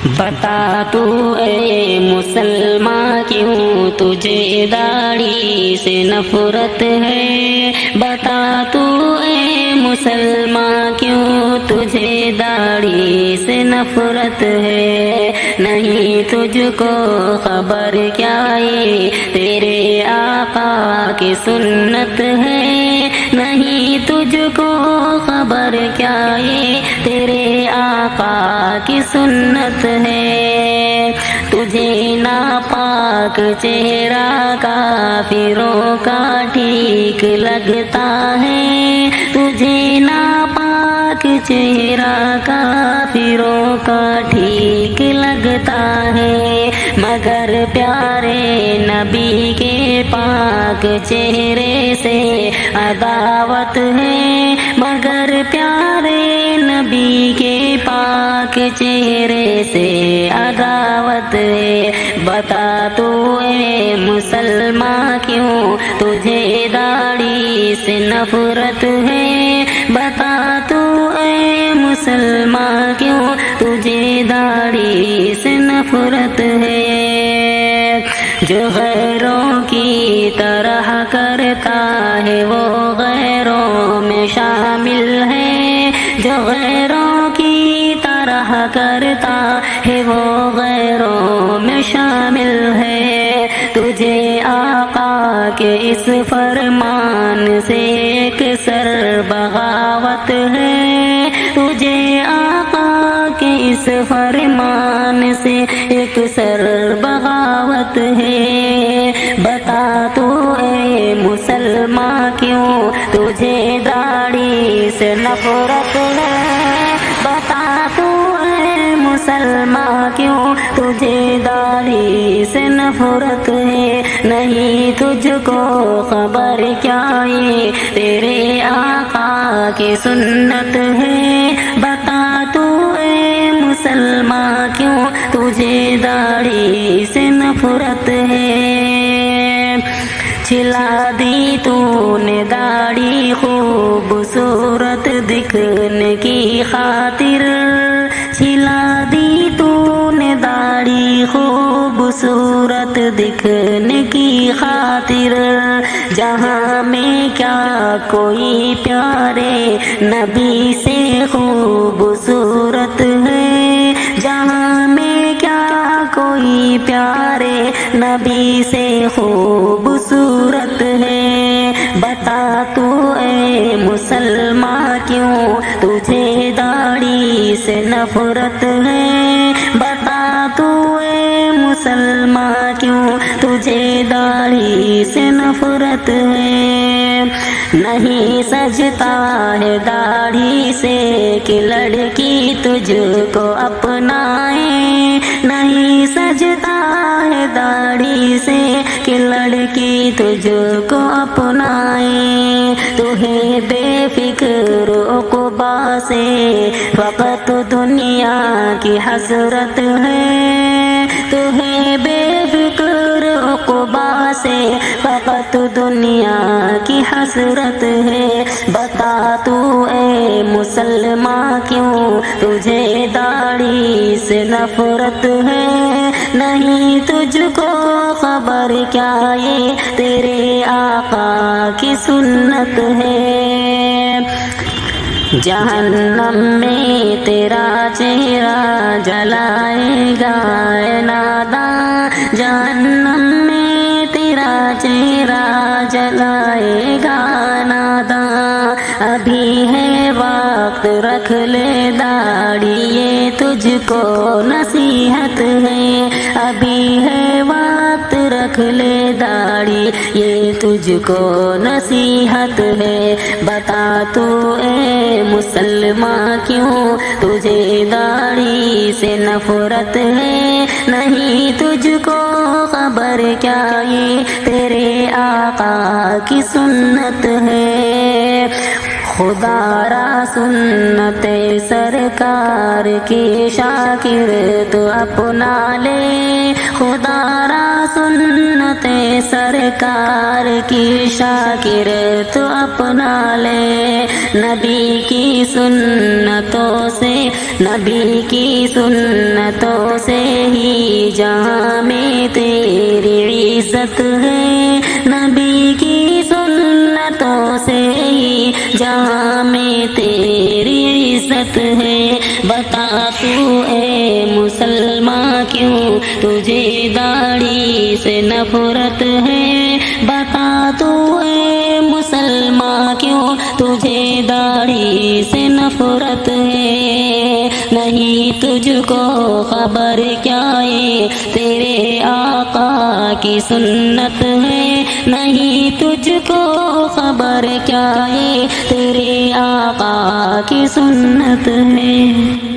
بتا تو اے مسلمان کیوں تجھے داڑھی سے نفرت ہے، بتا تو اے مسلمان کیوں تجھے داڑھی سے نفرت ہے، نہیں تجھ کو خبر کیا یہ تیرے آقا کی سنت ہے، نہیں تجھ کو خبر کیا یہ تیرے آقا کی سنت ہے، تجھے ناپاک چہرہ کافروں کا ٹھیک لگتا ہے، تجھے ناپاک چہرہ کافروں کا ٹھیک لگتا ہے، مگر پیارے نبی کے پاک چہرے سے عداوت ہے، مگر پیارے نبی کے پاک چہرے سے عداوت ہے، بتا تو اے مسلمان کیوں تجھے داڑھی سے نفرت ہے، بتا تو اے مسلمان کیوں تجھے داڑھی سے نفرت ہے، جو غیروں کی طرح کرتا ہے وہ غیروں میں شامل ہے، جو غیروں کی طرح کرتا ہے وہ غیروں میں شامل ہے، تجھے آقا کے اس فرمان سے ایک سر بغاوت ہے، تجھے آقا کے اس فرمان سے ایک سر بغاوت ہے، بتا تو اے مسلمان کیوں تجھے داڑھی سے نفرت ہے، بتا تو اے مسلمان کیوں تجھے داڑھی سے نفرت ہے، نہیں تجھ کو خبر کیا یہ تیرے آقا کی سنت ہے، بتا تو اے مسلمان کیوں تجھے داڑھی سے نفرت ہے، چھلا دی تو نے داڑھی خوبصورت دکھنے کی خاطر، چھلا دی تو نے داڑھی خوبصورت دکھنے کی خاطر، جہاں میں کیا کوئی پیارے نبی سے خوبصورت ہے، جہاں میں کیا کوئی پیارے نبی سے خوبصورت ہے، بتا تو اے مسلمان کیوں تجھے داڑھی سے نفرت ہے، بتا تو اے مسلمان کیوں تجھے داڑھی سے نفرت ہے، نہیں سجتا ہے داڑھی سے کہ لڑکی تجھ کو اپنائے، نہیں سجتا ہے داڑھی سے کہ لڑکی تجھ کو اپنائے، تمہیں بے فکر عقبا سے فقط دنیا کی حسرت ہے، تمہیں بے فکر عقبا سے فقط دنیا کی حسرت ہے، بتا تو اے مسلمان کیوں تجھے داڑھی سے نفرت ہے، نہیں تجھ کو خبر کیا یہ تیرے آقا کی سنت ہے، جہنم میں تیرا چہرہ جلائے گا اے ناداں، جہنم میں تیرا چہرہ جلائے گا ناداں، ابھی ہے وقت رکھ لے داڑھی یہ تجھ کو نصیحت ہے، ابھی ہے وقت رکھ لے داڑھی یہ تجھ کو نصیحت ہے، بتا تو اے مسلمان کیوں تجھے داڑھی سے نفرت ہے، نہیں تجھ کو خبر کیا یہ تیرے آقا کی سنت ہے، خدا را سنت سرکار کی شاکر تو اپنا لے، خدا را سنت سرکار کی شاکر تو اپنا لے، نبی کی سنتوں سے، نبی کی سنتوں سے ہی جہاں میں تیری عزت ہے، نبی کی سنتوں سے ہی جہاں میں تیری عزت ہے۔ بتا تو اے مسلمان کیوں تجھے داڑھی سے نفرت ہے، بتا تو اے مسلمان کیوں تجھے داڑھی سے نفرت ہے، نہیں تجھ کو خبر کیا ہے تیرے آقا کی سنت ہے، نہیں تجھ کو خبر کیا ہے تیرے آقا کی سنت ہے۔